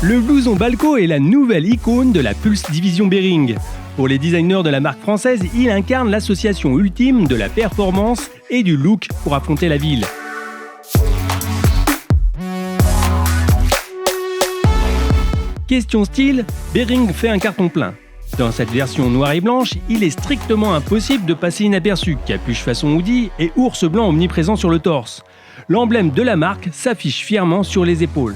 Le blouson Balco est la nouvelle icône de la Pulse Division Bering. Pour les designers de la marque française, il incarne l'association ultime de la performance et du look pour affronter la ville. Question style, Bering fait un carton plein. Dans cette version noire et blanche, il est strictement impossible de passer inaperçu, capuche façon hoodie et ours blanc omniprésent sur le torse. L'emblème de la marque s'affiche fièrement sur les épaules.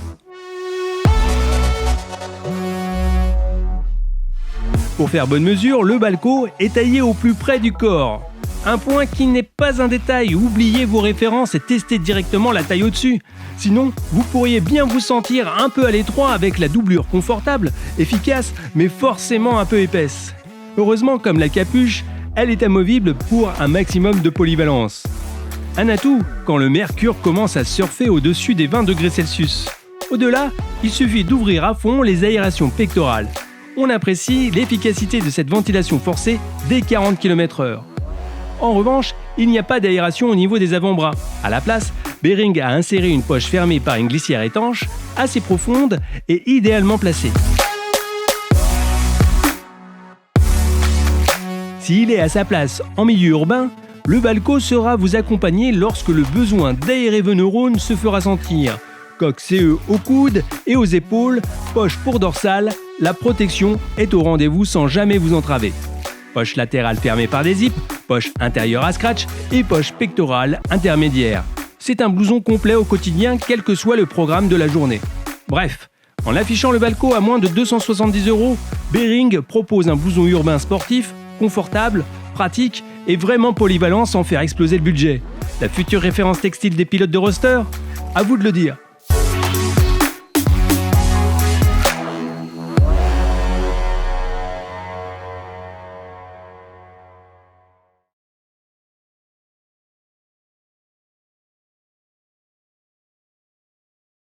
Pour faire bonne mesure, le Balco est taillé au plus près du corps. Un point qui n'est pas un détail, oubliez vos références et testez directement la taille au-dessus. Sinon, vous pourriez bien vous sentir un peu à l'étroit avec la doublure confortable, efficace, mais forcément un peu épaisse. Heureusement, comme la capuche, elle est amovible pour un maximum de polyvalence. Un atout quand le mercure commence à surfer au-dessus des 20 degrés Celsius. Au-delà, il suffit d'ouvrir à fond les aérations pectorales. On apprécie l'efficacité de cette ventilation forcée dès 40 km/h. En revanche, il n'y a pas d'aération au niveau des avant-bras. À la place, Bering a inséré une poche fermée par une glissière étanche, assez profonde et idéalement placée. S'il est à sa place en milieu urbain, le Balco saura vous accompagner lorsque le besoin d'aérer vos neurones se fera sentir. Coque CE au coude et aux épaules, poche pour dorsale, la protection est au rendez-vous sans jamais vous entraver. Poche latérale fermée par des zips, poche intérieure à scratch et poche pectorale intermédiaire. C'est un blouson complet au quotidien, quel que soit le programme de la journée. Bref, en affichant le Balco à moins de 270 €, Bering propose un blouson urbain sportif, confortable, pratique et vraiment polyvalent sans faire exploser le budget. La future référence textile des pilotes de roster ? À vous de le dire.